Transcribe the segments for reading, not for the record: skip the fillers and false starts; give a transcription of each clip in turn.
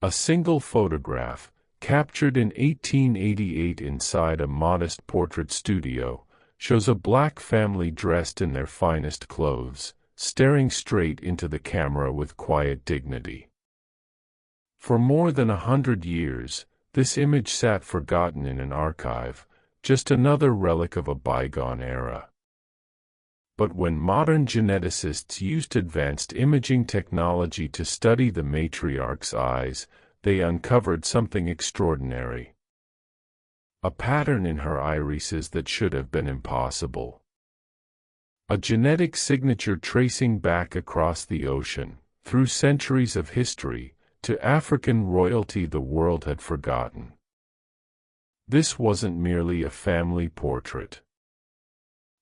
A single photograph, captured in 1888 inside a modest portrait studio, shows a black family dressed in their finest clothes, staring straight into the camera with quiet dignity. For more than 100 years, this image sat forgotten in an archive, just another relic of a bygone era. But when modern geneticists used advanced imaging technology to study the matriarch's eyes, they uncovered something extraordinary. A pattern in her irises that should have been impossible. A genetic signature tracing back across the ocean, through centuries of history, to African royalty the world had forgotten. This wasn't merely a family portrait.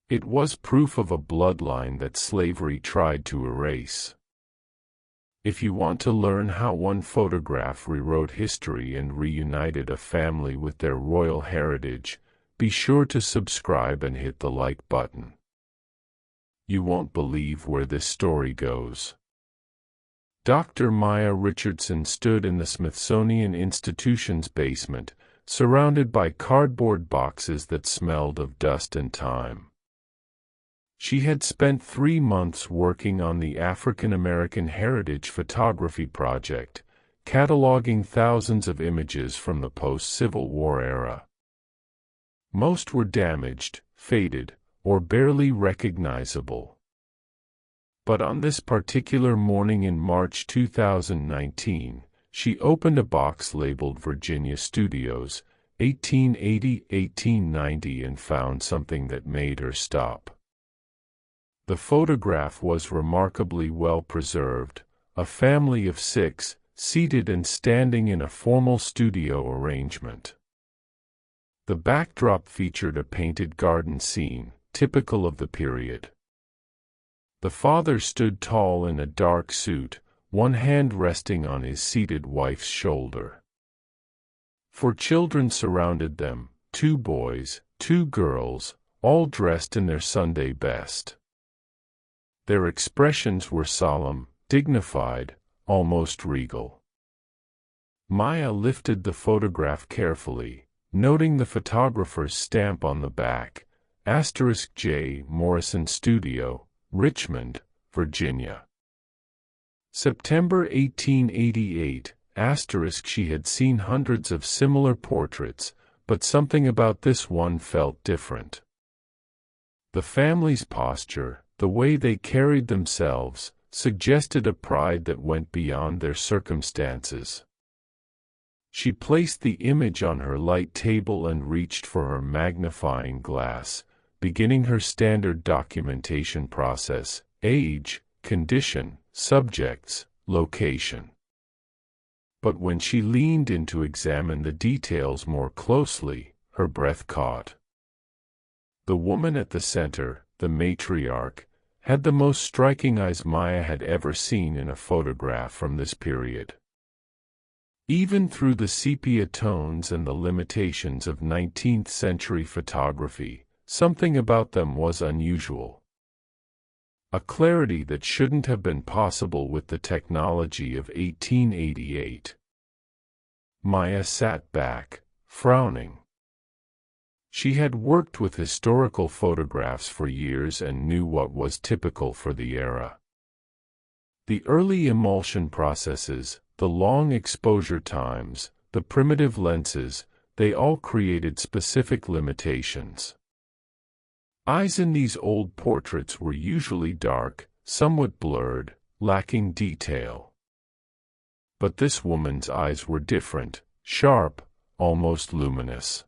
It was proof of a bloodline that slavery tried to erase. If you want to learn how one photograph rewrote history and reunited a family with their royal heritage, be sure to subscribe and hit the like button. You won't believe where this story goes. Dr. Maya Richardson stood in the Smithsonian Institution's basement, surrounded by cardboard boxes that smelled of dust and time. She had spent 3 months working on the African American Heritage Photography Project, cataloging thousands of images from the post-Civil War era. Most were damaged, faded, or barely recognizable. But on this particular morning in March 2019, she opened a box labeled Virginia Studios, 1880-1890 and found something that made her stop. The photograph was remarkably well preserved, a family of 6, seated and standing in a formal studio arrangement. The backdrop featured a painted garden scene, typical of the period. The father stood tall in a dark suit, one hand resting on his seated wife's shoulder. 4 children surrounded them, 2 boys, 2 girls, all dressed in their Sunday best. Their expressions were solemn, dignified, almost regal. Maya lifted the photograph carefully, noting the photographer's stamp on the back, *J. Morrison Studio, Richmond, Virginia. September 1888, She had seen hundreds of similar portraits, but something about this one felt different. The family's posture, the way they carried themselves, suggested a pride that went beyond their circumstances. She placed the image on her light table and reached for her magnifying glass, beginning her standard documentation process: age, condition, subjects, location. But when she leaned in to examine the details more closely, her breath caught. The woman at the center, the matriarch, had the most striking eyes Maya had ever seen in a photograph from this period. Even through the sepia tones and the limitations of 19th-century photography, something about them was unusual. A clarity that shouldn't have been possible with the technology of 1888. Maya sat back, frowning. She had worked with historical photographs for years and knew what was typical for the era. The early emulsion processes, the long exposure times, the primitive lenses, they all created specific limitations. Eyes in these old portraits were usually dark, somewhat blurred, lacking detail. But this woman's eyes were different, sharp, almost luminous.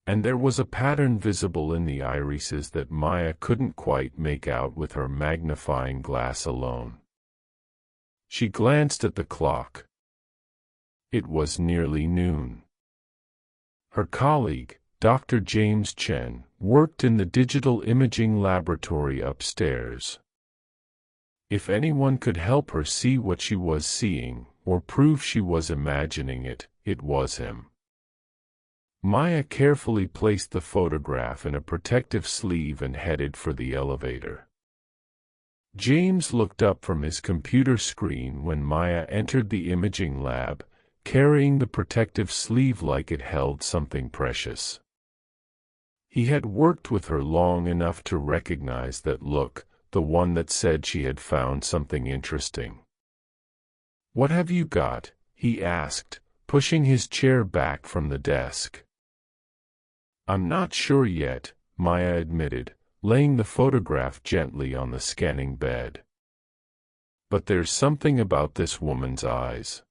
And there was a pattern visible in the irises that Maya couldn't quite make out with her magnifying glass alone. She glanced at the clock. It was nearly noon. Her colleague, Dr. James Chen, worked in the digital imaging laboratory upstairs. If anyone could help her see what she was seeing, or prove she was imagining it, it was him. Maya carefully placed the photograph in a protective sleeve and headed for the elevator. James looked up from his computer screen when Maya entered the imaging lab, carrying the protective sleeve like it held something precious. He had worked with her long enough to recognize that look, the one that said she had found something interesting. "What have you got?" he asked, pushing his chair back from the desk. "I'm not sure yet," Maya admitted, laying the photograph gently on the scanning bed. "But there's something about this woman's eyes.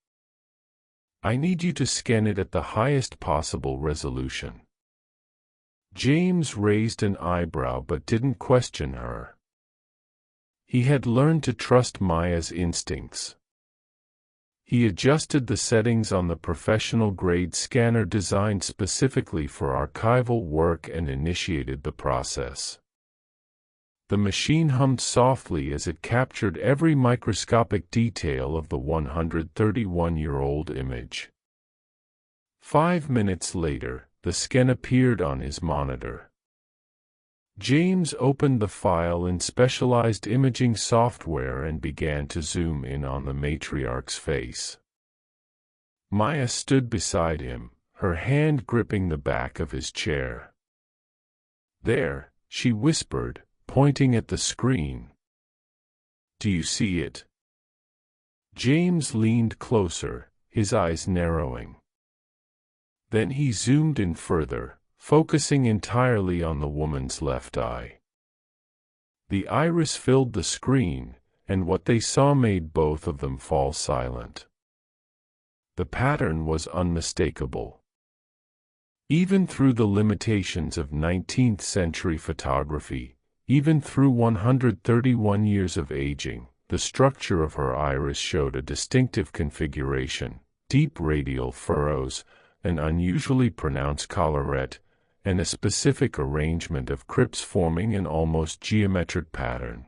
I need you to scan it at the highest possible resolution." James raised an eyebrow but didn't question her. He had learned to trust Maya's instincts. He adjusted the settings on the professional-grade scanner designed specifically for archival work and initiated the process. The machine hummed softly as it captured every microscopic detail of the 131-year-old image. 5 minutes later, the scan appeared on his monitor. James opened the file in specialized imaging software and began to zoom in on the matriarch's face. Maya stood beside him, her hand gripping the back of his chair. "There," she whispered, pointing at the screen. "Do you see it?" James leaned closer, his eyes narrowing. Then he zoomed in further, focusing entirely on the woman's left eye. The iris filled the screen, and what they saw made both of them fall silent. The pattern was unmistakable. Even through the limitations of 19th-century photography, even through 131 years of aging, the structure of her iris showed a distinctive configuration: deep radial furrows, an unusually pronounced collarette, and a specific arrangement of crypts forming an almost geometric pattern.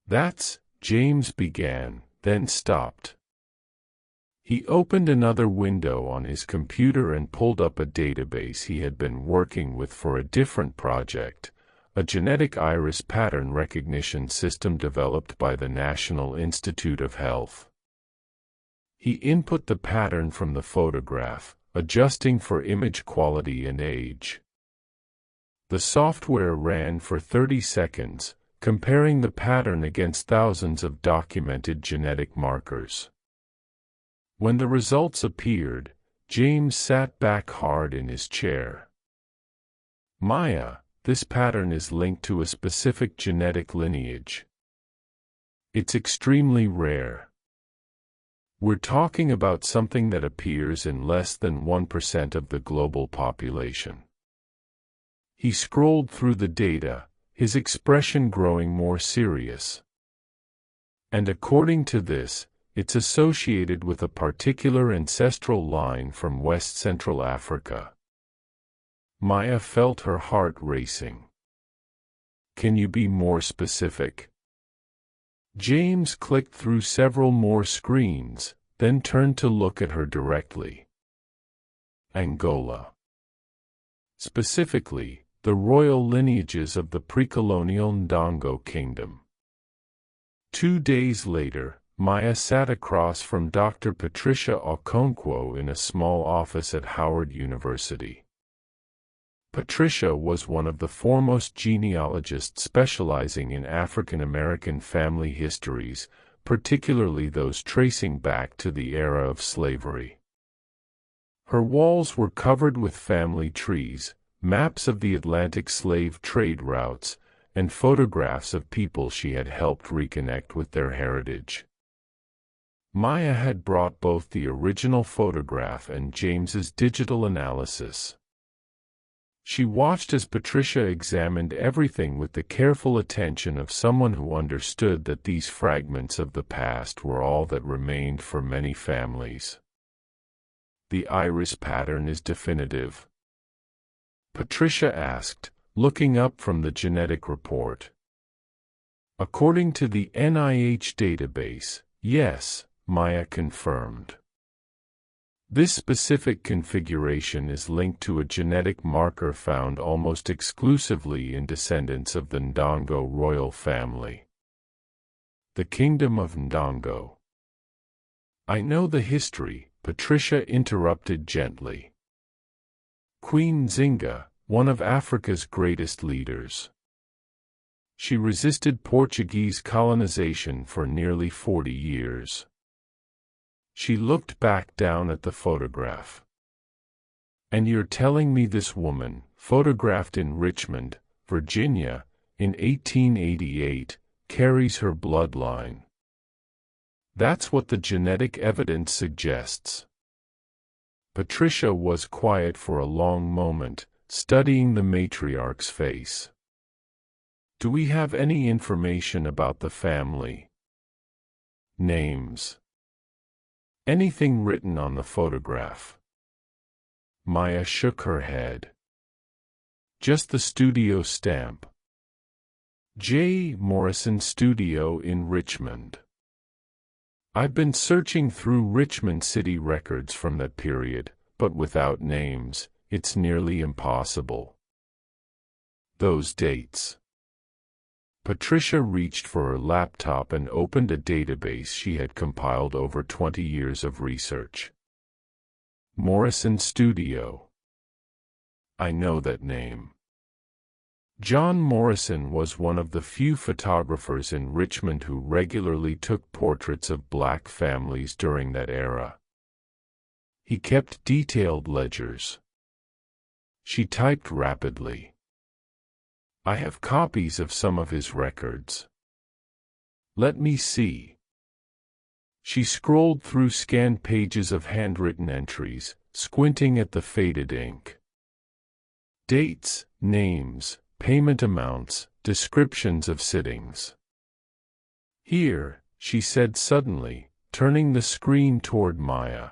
"That's," James began, then stopped. He opened another window on his computer and pulled up a database he had been working with for a different project, a genetic iris pattern recognition system developed by the National Institute of Health. He input the pattern from the photograph, adjusting for image quality and age. The software ran for 30 seconds, comparing the pattern against thousands of documented genetic markers. When the results appeared, James sat back hard in his chair. "Maya, this pattern is linked to a specific genetic lineage. It's extremely rare. We're talking about something that appears in less than 1% of the global population." He scrolled through the data, his expression growing more serious. "And according to this, it's associated with a particular ancestral line from West Central Africa." Maya felt her heart racing. "Can you be more specific?" James clicked through several more screens, then turned to look at her directly. "Angola. Specifically, the royal lineages of the pre-colonial Ndongo kingdom." 2 days later, Maya sat across from Dr. Patricia Okonkwo in a small office at Howard University. Patricia was one of the foremost genealogists specializing in African American family histories, particularly those tracing back to the era of slavery. Her walls were covered with family trees, maps of the Atlantic slave trade routes, and photographs of people she had helped reconnect with their heritage. Maya had brought both the original photograph and James's digital analysis. She watched as Patricia examined everything with the careful attention of someone who understood that these fragments of the past were all that remained for many families. "The iris pattern is definitive?" Patricia asked, looking up from the genetic report. "According to the NIH database, yes," Maya confirmed. "This specific configuration is linked to a genetic marker found almost exclusively in descendants of the Ndongo royal family. The Kingdom of Ndongo. I know the history, Patricia interrupted gently. Queen Nzinga, one of Africa's greatest leaders. She resisted Portuguese colonization for nearly 40 years. She looked back down at the photograph. And you're telling me this woman, photographed in Richmond, Virginia, in 1888, carries her bloodline? That's what the genetic evidence suggests. Patricia was quiet for a long moment, studying the matriarch's face. Do we have any information about the family? Names? Anything written on the photograph? Maya shook her head. Just the studio stamp. J. Morrison Studio in Richmond. I've been searching through Richmond city records from that period, but without names, it's nearly impossible. Those dates. Patricia reached for her laptop and opened a database she had compiled over 20 years of research. Morrison Studio. I know that name. John Morrison was one of the few photographers in Richmond who regularly took portraits of black families during that era. He kept detailed ledgers. She typed rapidly. I have copies of some of his records. Let me see. She scrolled through scanned pages of handwritten entries, squinting at the faded ink. Dates, names, payment amounts, descriptions of sittings. Here, she said suddenly, turning the screen toward Maya.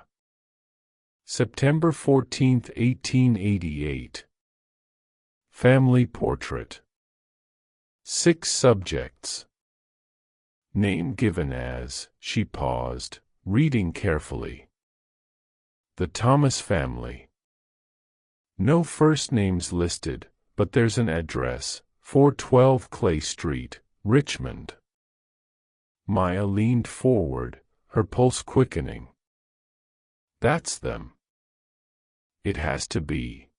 September 14, 1888. Family portrait. 6 subjects. Name given as, she paused, reading carefully. The Thomas family. No first names listed, but there's an address, 412 Clay Street, Richmond. Maya leaned forward, her pulse quickening. That's them. It has to be.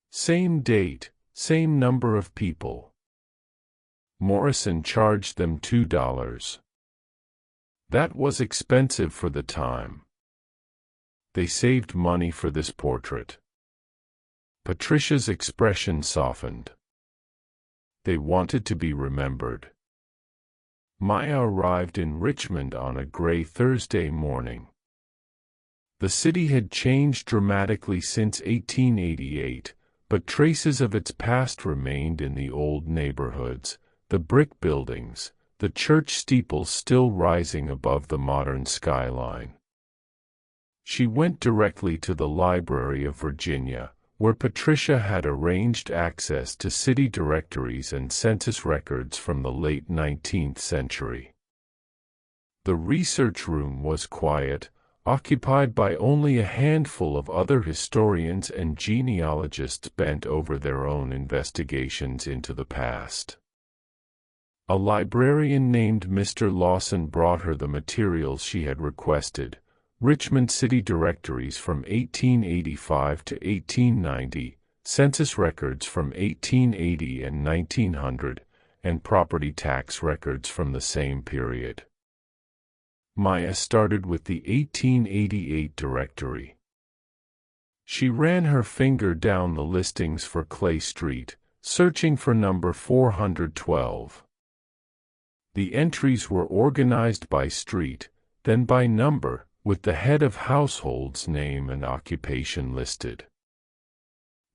Same date, same number of people. Morrison charged them $2. That was expensive for the time. They saved money for this portrait. Patricia's expression softened. They wanted to be remembered. Maya arrived in Richmond on a gray Thursday morning. The city had changed dramatically since 1888, but traces of its past remained in the old neighborhoods, the brick buildings, the church steeples still rising above the modern skyline. She went directly to the Library of Virginia, where Patricia had arranged access to city directories and census records from the late 19th century. The research room was quiet, occupied by only a handful of other historians and genealogists bent over their own investigations into the past. A librarian named Mr. Lawson brought her the materials she had requested, Richmond city directories from 1885 to 1890, census records from 1880 and 1900, and property tax records from the same period. Maya started with the 1888 directory. She ran her finger down the listings for Clay Street, searching for number 412. The entries were organized by street, then by number, with the head of household's name and occupation listed.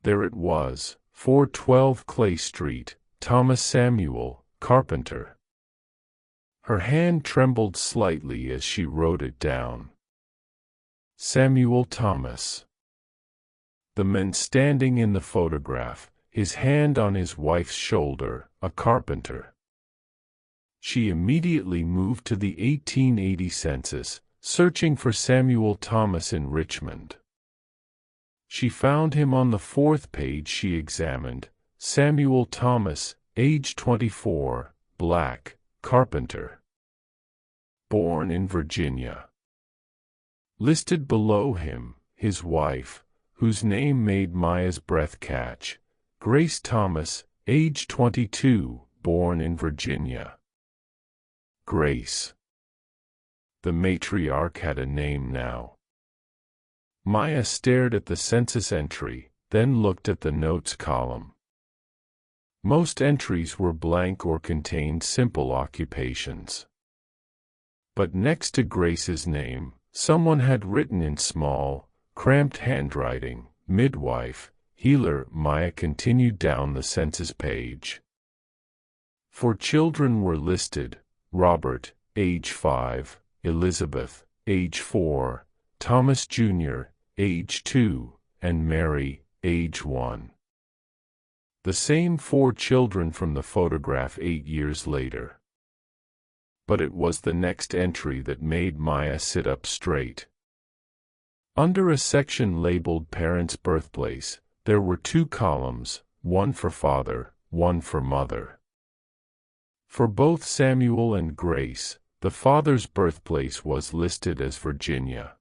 There it was, 412 Clay Street, Thomas Samuel, carpenter. Her hand trembled slightly as she wrote it down. Samuel Thomas. The man standing in the photograph, his hand on his wife's shoulder, a carpenter. She immediately moved to the 1880 census, searching for Samuel Thomas in Richmond. She found him on the 4th page she examined, Samuel Thomas, age 24, black, carpenter. born in Virginia. Listed below him, his wife, whose name made Maya's breath catch, Grace Thomas, age 22, born in Virginia. Grace. The matriarch had a name now. Maya stared at the census entry, then looked at the notes column. Most entries were blank or contained simple occupations. But next to Grace's name, someone had written in small, cramped handwriting, midwife, healer. Maya continued down the census page. 4 children were listed: Robert, age 5, Elizabeth, age 4, Thomas Jr., age 2, and Mary, age 1. The same 4 children from the photograph 8 years later. But it was the next entry that made Maya sit up straight. Under a section labeled Parents' Birthplace, there were 2 columns, one for father, one for mother. For both Samuel and Grace, the father's birthplace was listed as Virginia.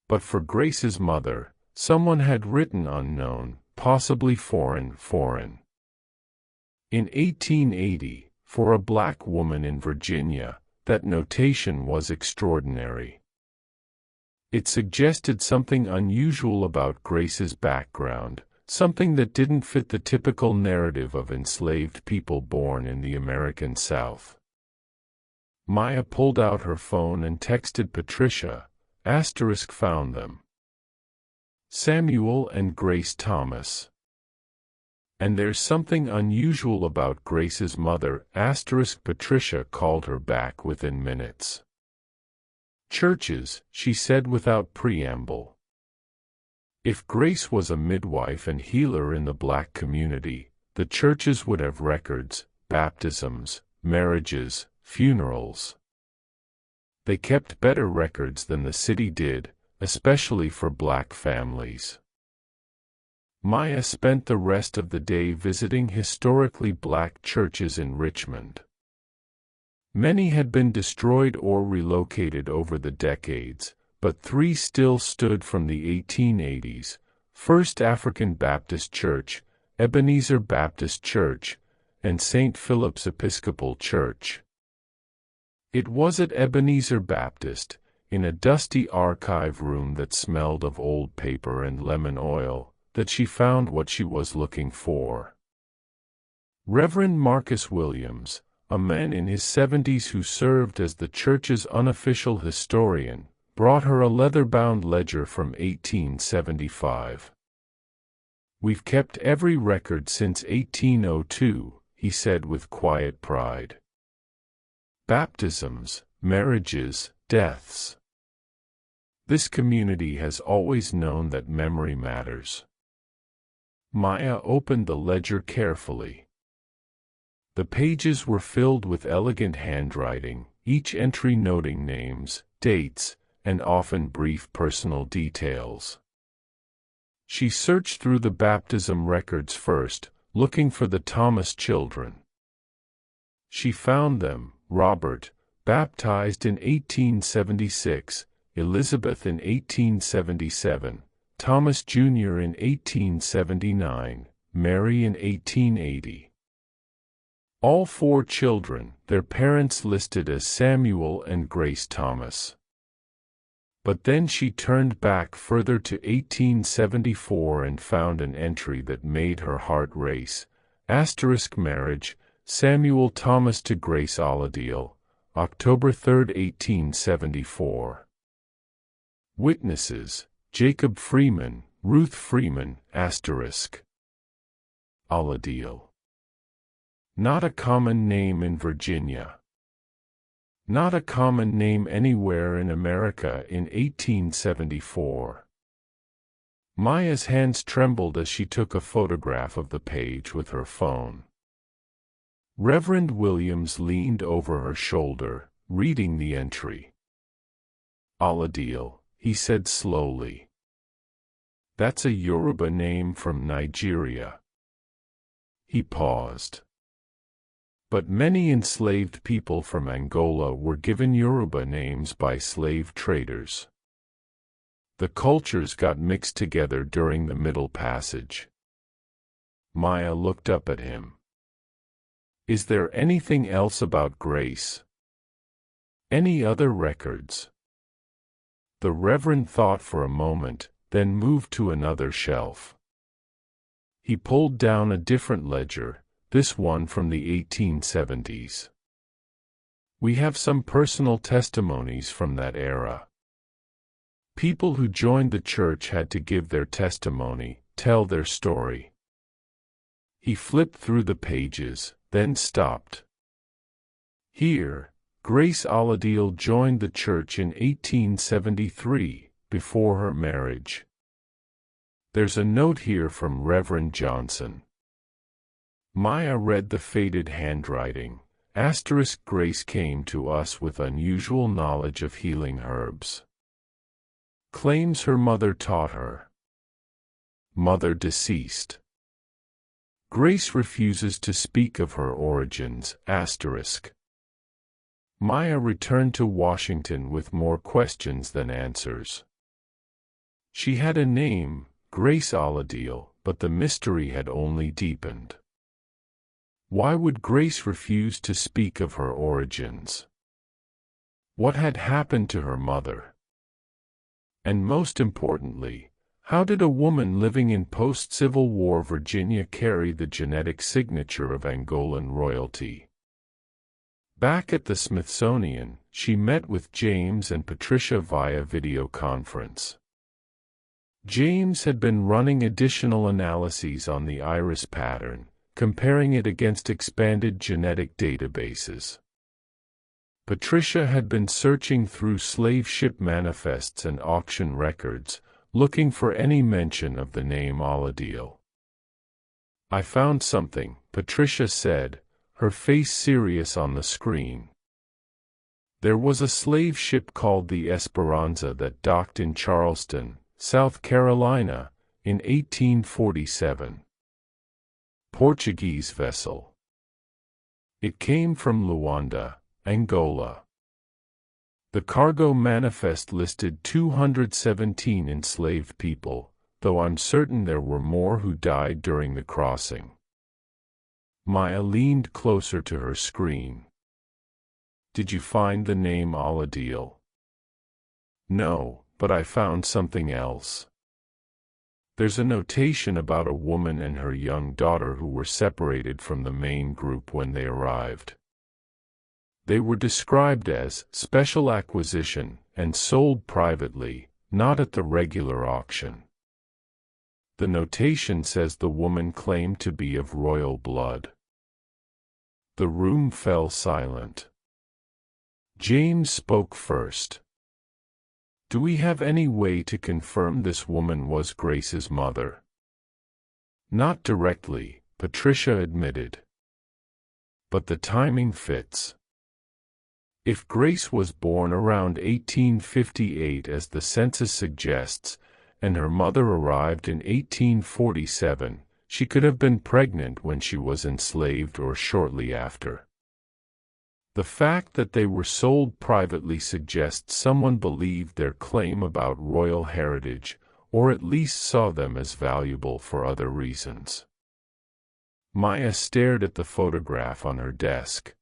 But for Grace's mother, someone had written unknown, possibly foreign. In 1880, for a black woman in Virginia, that notation was extraordinary. It suggested something unusual about Grace's background, something that didn't fit the typical narrative of enslaved people born in the American South. Maya pulled out her phone and texted Patricia, *, found them. Samuel and Grace Thomas. And there's something unusual about Grace's mother, *. Patricia called her back within minutes. Churches, she said without preamble. If Grace was a midwife and healer in the black community, the churches would have records, baptisms, marriages, funerals. They kept better records than the city did, especially for black families. Maya spent the rest of the day visiting historically black churches in Richmond. Many had been destroyed or relocated over the decades, but 3 still stood from the 1880s: First African Baptist Church, Ebenezer Baptist Church, and St. Philip's Episcopal Church. It was at Ebenezer Baptist, in a dusty archive room that smelled of old paper and lemon oil, that she found what she was looking for. Reverend Marcus Williams, a man in his 70s who served as the church's unofficial historian, brought her a leather-bound ledger from 1875. "We've kept every record since 1802, he said with quiet pride. Baptisms, marriages, deaths. This community has always known that memory matters." Maya opened the ledger carefully. The pages were filled with elegant handwriting, each entry noting names, dates, and often brief personal details. She searched through the baptism records first, looking for the Thomas children. She found them: Robert, baptized in 1876, Elizabeth in 1877, Thomas Jr. in 1879, Mary in 1880. All 4 children, their parents listed as Samuel and Grace Thomas. But then she turned back further to 1874 and found an entry that made her heart race: * marriage, Samuel Thomas to Grace Oladiel, October 3, 1874. Witnesses: Jacob Freeman, Ruth Freeman, *. Oladiel. Not a common name in Virginia. Not a common name anywhere in America in 1874. Maya's hands trembled as she took a photograph of the page with her phone. Reverend Williams leaned over her shoulder, reading the entry. "Oladiel," he said slowly. "That's a Yoruba name from Nigeria." He paused. But many enslaved people from Angola were given Yoruba names by slave traders. The cultures got mixed together during the Middle Passage. Maya looked up at him. Is there anything else about Grace? Any other records? The Reverend thought for a moment, then moved to another shelf. He pulled down a different ledger, this one from the 1870s. We have some personal testimonies from that era. People who joined the church had to give their testimony, tell their story. He flipped through the pages, then stopped. Here, Grace Aladil joined the church in 1873, before her marriage. There's a note here from Reverend Johnson. Maya read the faded handwriting. * Grace came to us with unusual knowledge of healing herbs. Claims her mother taught her. Mother deceased. Grace refuses to speak of her origins. Maya returned to Washington with more questions than answers. She had a name, Grace Aladil, but the mystery had only deepened. Why would Grace refuse to speak of her origins? What had happened to her mother? And most importantly, how did a woman living in post-Civil War Virginia carry the genetic signature of Angolan royalty? Back at the Smithsonian, she met with James and Patricia via video conference. James had been running additional analyses on the iris pattern, comparing it against expanded genetic databases. Patricia had been searching through slave ship manifests and auction records, looking for any mention of the name Aladil. I found something, Patricia said, her face serious on the screen. There was a slave ship called the Esperanza that docked in Charleston, South Carolina, in 1847. Portuguese vessel. It came from Luanda, Angola. The cargo manifest listed 217 enslaved people, though I'm certain there were more who died during the crossing. Maya leaned closer to her screen. Did you find the name Aladil? No, but I found something else. There's a notation about a woman and her young daughter who were separated from the main group when they arrived. They were described as special acquisition and sold privately, not at the regular auction. The notation says the woman claimed to be of royal blood. The room fell silent. James spoke first. Do we have any way to confirm this woman was Grace's mother? Not directly, Patricia admitted. But the timing fits. If Grace was born around 1858 as the census suggests, and her mother arrived in 1847, she could have been pregnant when she was enslaved or shortly after. The fact that they were sold privately suggests someone believed their claim about royal heritage, or at least saw them as valuable for other reasons. Maya stared at the photograph on her desk.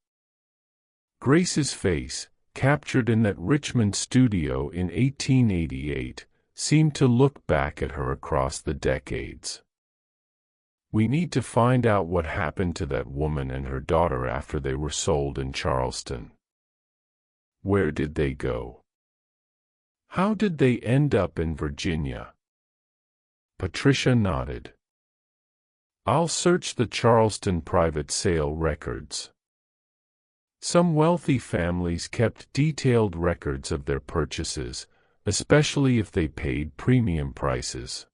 Grace's face, captured in that Richmond studio in 1888, seemed to look back at her across the decades. We need to find out what happened to that woman and her daughter after they were sold in Charleston. Where did they go? How did they end up in Virginia? Patricia nodded. I'll search the Charleston private sale records. Some wealthy families kept detailed records of their purchases, especially if they paid premium prices.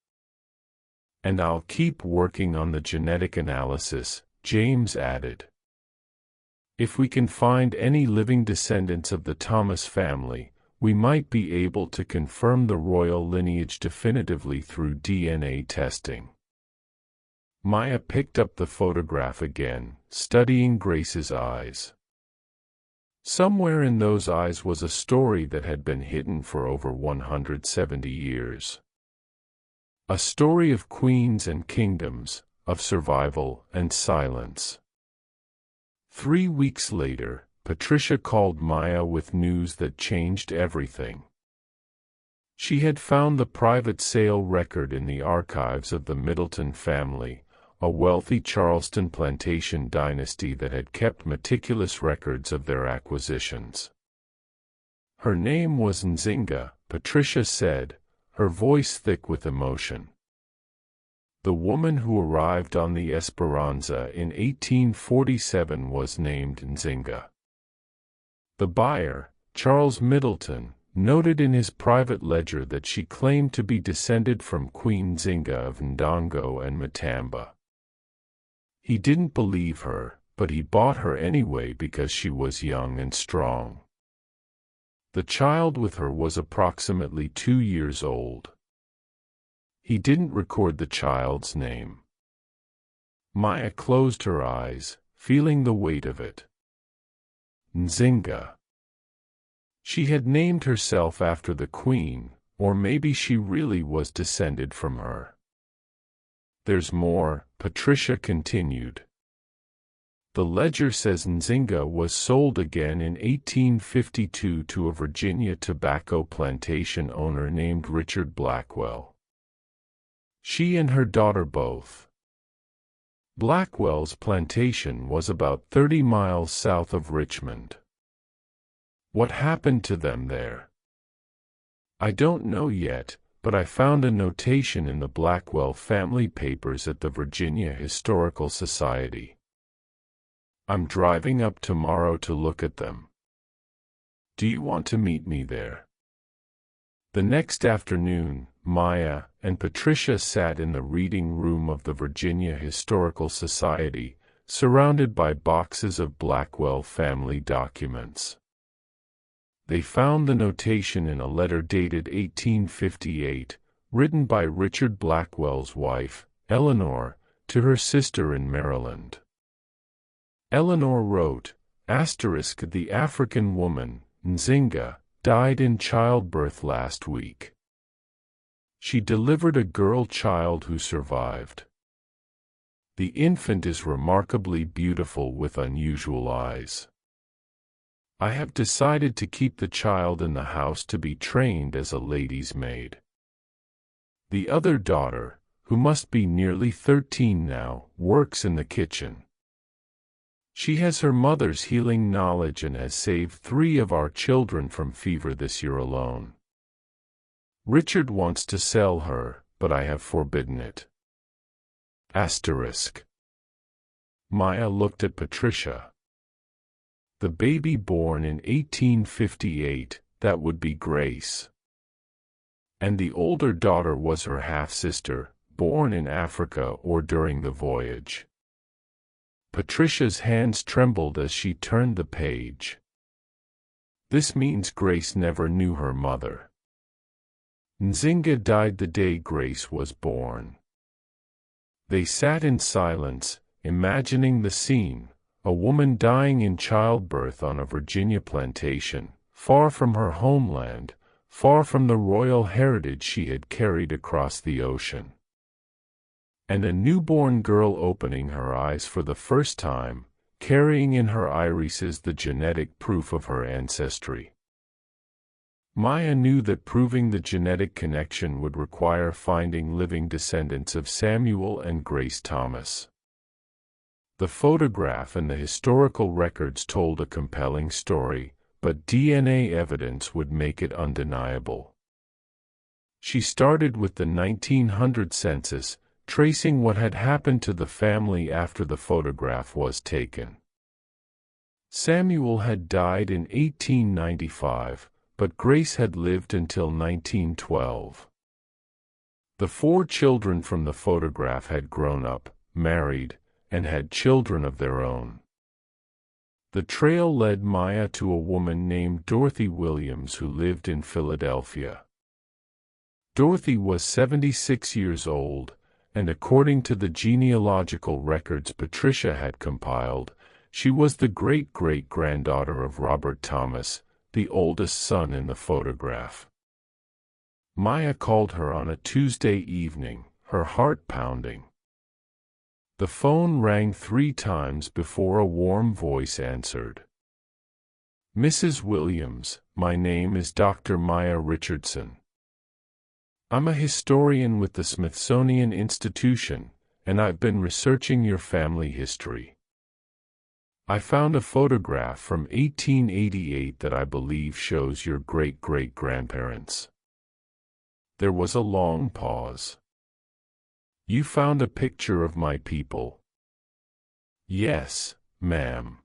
And I'll keep working on the genetic analysis, James added. If we can find any living descendants of the Thomas family, we might be able to confirm the royal lineage definitively through DNA testing. Maya picked up the photograph again, studying Grace's eyes. Somewhere in those eyes was a story that had been hidden for over 170 years. A story of queens and kingdoms, of survival and silence. 3 weeks later, Patricia called Maya with news that changed everything. She had found the private sale record in the archives of the Middleton family, a wealthy Charleston plantation dynasty that had kept meticulous records of their acquisitions. Her name was Nzinga, Patricia said, her voice thick with emotion. The woman who arrived on the Esperanza in 1847 was named Nzinga. The buyer, Charles Middleton, noted in his private ledger that she claimed to be descended from Queen Nzinga of Ndongo and Matamba. He didn't believe her, but he bought her anyway because she was young and strong. The child with her was approximately 2 years old. He didn't record the child's name. Maya closed her eyes, feeling the weight of it. Nzinga. She had named herself after the queen, or maybe she really was descended from her. There's more, Patricia continued. The ledger says Nzinga was sold again in 1852 to a Virginia tobacco plantation owner named Richard Blackwell. She and her daughter both. Blackwell's plantation was about 30 miles south of Richmond. What happened to them there? I don't know yet, but I found a notation in the Blackwell family papers at the Virginia Historical Society. I'm driving up tomorrow to look at them. Do you want to meet me there? The next afternoon, Maya and Patricia sat in the reading room of the Virginia Historical Society, surrounded by boxes of Blackwell family documents. They found the notation in a letter dated 1858, written by Richard Blackwell's wife, Eleanor, to her sister in Maryland. Eleanor wrote, "The African woman, Nzinga, died in childbirth last week. She delivered a girl child who survived. The infant is remarkably beautiful with unusual eyes. I have decided to keep the child in the house to be trained as a lady's maid. The other daughter, who must be nearly 13 now, works in the kitchen. She has her mother's healing knowledge and has saved 3 of our children from fever this year alone. Richard wants to sell her, but I have forbidden it." Maya looked at Patricia. The baby born in 1858, that would be Grace. And the older daughter was her half-sister, born in Africa or during the voyage. Patricia's hands trembled as she turned the page. This means Grace never knew her mother. Nzinga died the day Grace was born. They sat in silence, imagining the scene. A woman dying in childbirth on a Virginia plantation, far from her homeland, far from the royal heritage she had carried across the ocean. And a newborn girl opening her eyes for the first time, carrying in her irises the genetic proof of her ancestry. Maya knew that proving the genetic connection would require finding living descendants of Samuel and Grace Thomas. The photograph and the historical records told a compelling story, but DNA evidence would make it undeniable. She started with the 1900 census, tracing what had happened to the family after the photograph was taken. Samuel had died in 1895, but Grace had lived until 1912. The 4 children from the photograph had grown up, married, and had children of their own. The trail led Maya to a woman named Dorothy Williams who lived in Philadelphia. Dorothy was 76 years old, and according to the genealogical records Patricia had compiled, she was the great-great-granddaughter of Robert Thomas, the oldest son in the photograph. Maya called her on a Tuesday evening, her heart pounding. The phone rang 3 times before a warm voice answered. "Mrs. Williams, my name is Dr. Maya Richardson. I'm a historian with the Smithsonian Institution, and I've been researching your family history. I found a photograph from 1888 that I believe shows your great-great-grandparents." There was a long pause. "You found a picture of my people?" "Yes, ma'am.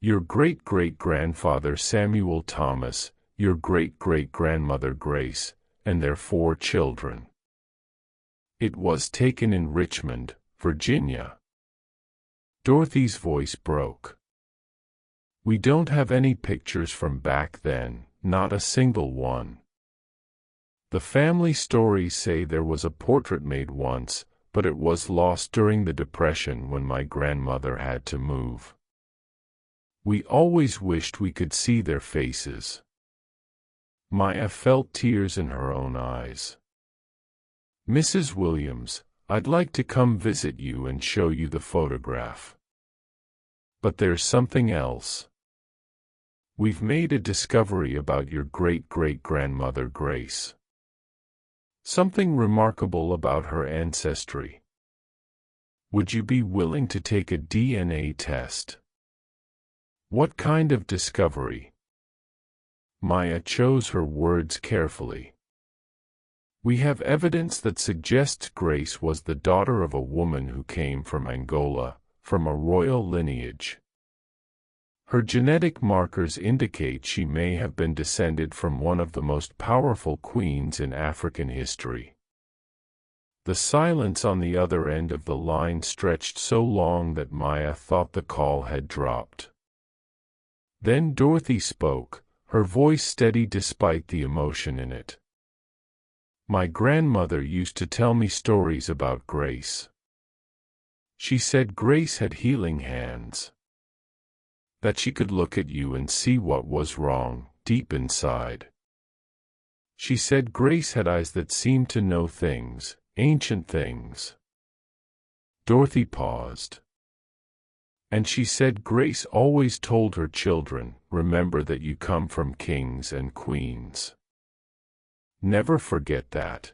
Your great-great-grandfather Samuel Thomas, your great-great-grandmother Grace, and their 4 children. It was taken in Richmond, Virginia." Dorothy's voice broke. "We don't have any pictures from back then, not a single one. The family stories say there was a portrait made once, but it was lost during the Depression when my grandmother had to move. We always wished we could see their faces." Maya felt tears in her own eyes. "Mrs. Williams, I'd like to come visit you and show you the photograph. But there's something else. We've made a discovery about your great-great-grandmother Grace. Something remarkable about her ancestry. Would you be willing to take a DNA test?" "What kind of discovery?" Maya chose her words carefully. "We have evidence that suggests Grace was the daughter of a woman who came from Angola, from a royal lineage. Her genetic markers indicate she may have been descended from one of the most powerful queens in African history." The silence on the other end of the line stretched so long that Maya thought the call had dropped. Then Dorothy spoke, her voice steady despite the emotion in it. "My grandmother used to tell me stories about Grace. She said Grace had healing hands. That she could look at you and see what was wrong, deep inside. She said Grace had eyes that seemed to know things, ancient things." Dorothy paused. "And she said Grace always told her children, remember that you come from kings and queens. Never forget that."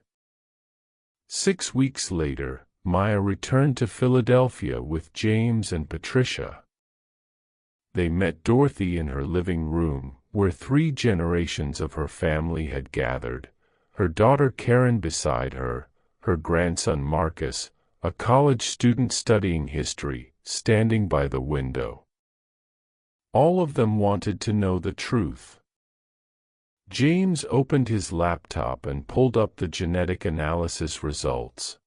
6 weeks later, Maya returned to Philadelphia with James and Patricia. They met Dorothy in her living room, where 3 generations of her family had gathered, her daughter Karen beside her, her grandson Marcus, a college student studying history, standing by the window. All of them wanted to know the truth. James opened his laptop and pulled up the genetic analysis results.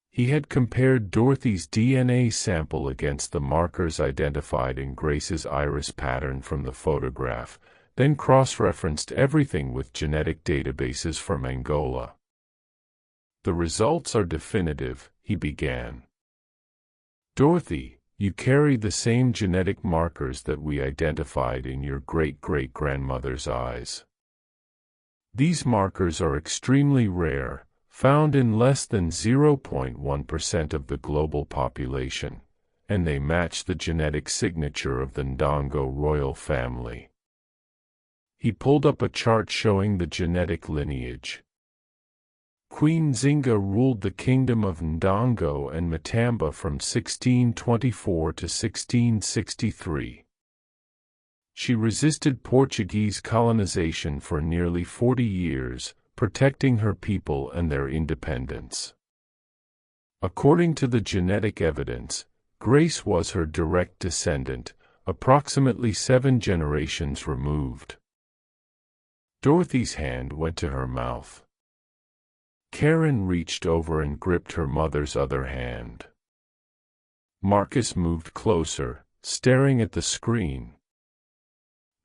He had compared Dorothy's DNA sample against the markers identified in Grace's iris pattern from the photograph, then cross-referenced everything with genetic databases from Angola. "The results are definitive," he began. "Dorothy, you carry the same genetic markers that we identified in your great-great-grandmother's eyes. These markers are extremely rare, found in less than 0.1% of the global population, and they match the genetic signature of the Ndongo royal family." He pulled up a chart showing the genetic lineage. Queen Zinga ruled the kingdom of Ndongo and Matamba from 1624 to 1663. She resisted Portuguese colonization for nearly 40 years, protecting her people and their independence. According to the genetic evidence, Grace was her direct descendant, approximately 7 generations removed. Dorothy's hand went to her mouth. Karen reached over and gripped her mother's other hand. Marcus moved closer, staring at the screen.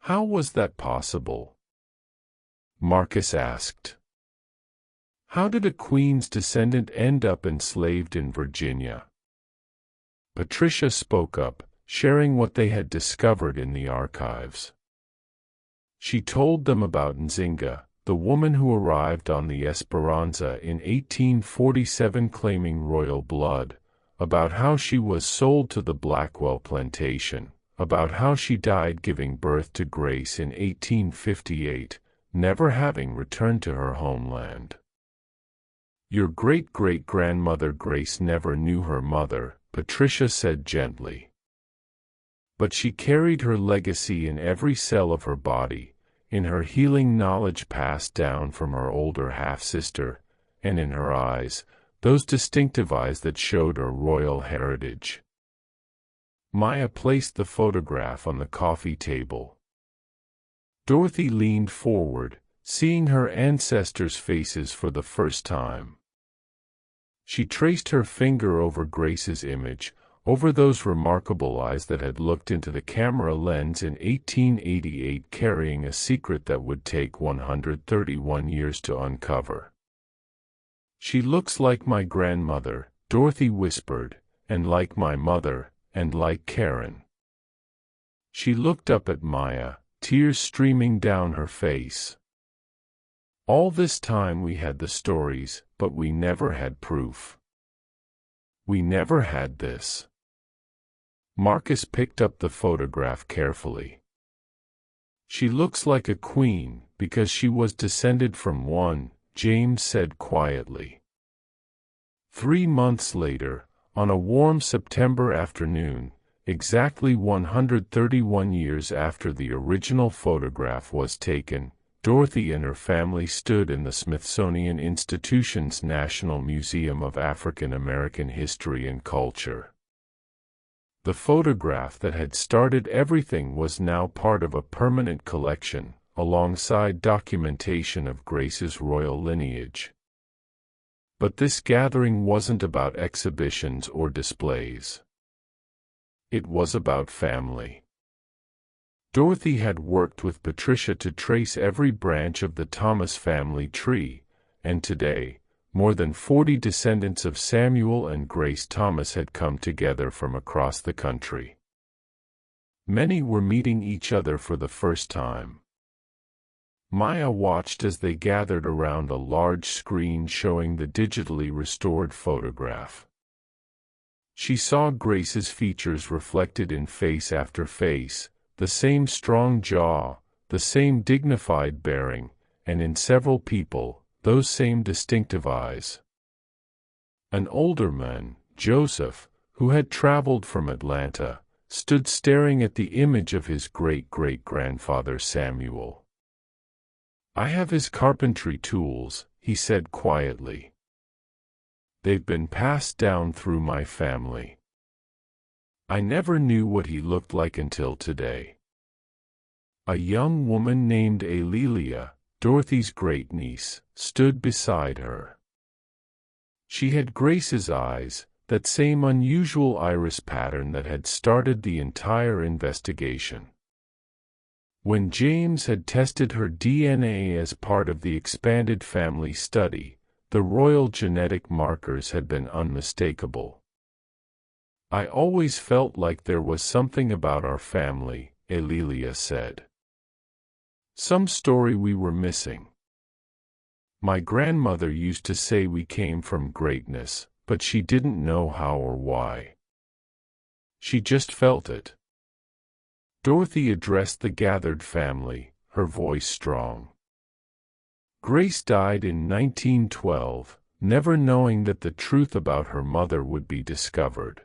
"How was that possible?" Marcus asked. How did a Queen's descendant end up enslaved in Virginia? Patricia spoke up, sharing what they had discovered in the archives. She told them about Nzinga, the woman who arrived on the Esperanza in 1847 claiming royal blood, about how she was sold to the Blackwell plantation, about how she died giving birth to Grace in 1858, never having returned to her homeland. Your great-great-grandmother Grace never knew her mother, Patricia said gently. But she carried her legacy in every cell of her body, in her healing knowledge passed down from her older half-sister, and in her eyes, those distinctive eyes that showed her royal heritage. Maya placed the photograph on the coffee table. Dorothy leaned forward, seeing her ancestors' faces for the first time. She traced her finger over Grace's image, over those remarkable eyes that had looked into the camera lens in 1888, carrying a secret that would take 131 years to uncover. She looks like my grandmother, Dorothy whispered, and like my mother, and like Karen. She looked up at Maya, tears streaming down her face. All this time we had the stories, but we never had proof. We never had this. Marcus picked up the photograph carefully. She looks like a queen, because she was descended from one, James said quietly. 3 months later, on a warm September afternoon, exactly 131 years after the original photograph was taken, Dorothy and her family stood in the Smithsonian Institution's National Museum of African American History and Culture. The photograph that had started everything was now part of a permanent collection, alongside documentation of Grace's royal lineage. But this gathering wasn't about exhibitions or displays. It was about family. Dorothy had worked with Patricia to trace every branch of the Thomas family tree, and today, more than 40 descendants of Samuel and Grace Thomas had come together from across the country. Many were meeting each other for the first time. Maya watched as they gathered around a large screen showing the digitally restored photograph. She saw Grace's features reflected in face after face, the same strong jaw, the same dignified bearing, and in several people, those same distinctive eyes. An older man, Joseph, who had traveled from Atlanta, stood staring at the image of his great-great-grandfather Samuel. I have his carpentry tools, he said quietly. They've been passed down through my family. I never knew what he looked like until today. A young woman named Alelia, Dorothy's great-niece, stood beside her. She had Grace's eyes, that same unusual iris pattern that had started the entire investigation. When James had tested her DNA as part of the expanded family study, the royal genetic markers had been unmistakable. I always felt like there was something about our family, Alelia said. Some story we were missing. My grandmother used to say we came from greatness, but she didn't know how or why. She just felt it. Dorothy addressed the gathered family, her voice strong. Grace died in 1912, never knowing that the truth about her mother would be discovered.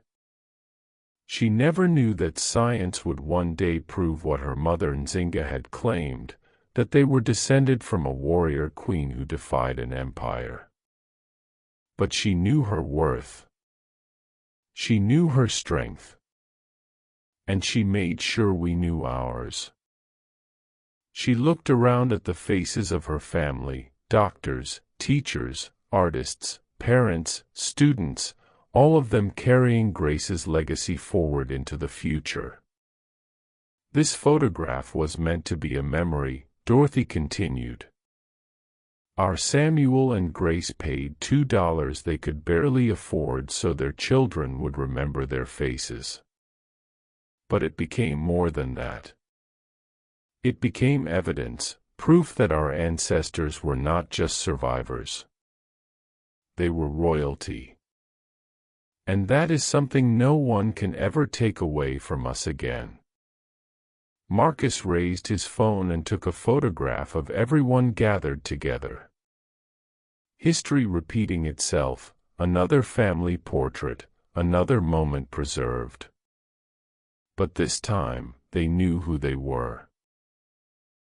She never knew that science would one day prove what her mother Nzinga had claimed, that they were descended from a warrior queen who defied an empire. But she knew her worth. She knew her strength. And she made sure we knew ours. She looked around at the faces of her family, doctors, teachers, artists, parents, students, all of them carrying Grace's legacy forward into the future. This photograph was meant to be a memory, Dorothy continued. Our Samuel and Grace paid $2 they could barely afford so their children would remember their faces. But it became more than that. It became evidence, proof that our ancestors were not just survivors. They were royalty. And that is something no one can ever take away from us again. Marcus raised his phone and took a photograph of everyone gathered together. History repeating itself, another family portrait, another moment preserved. But this time, they knew who they were.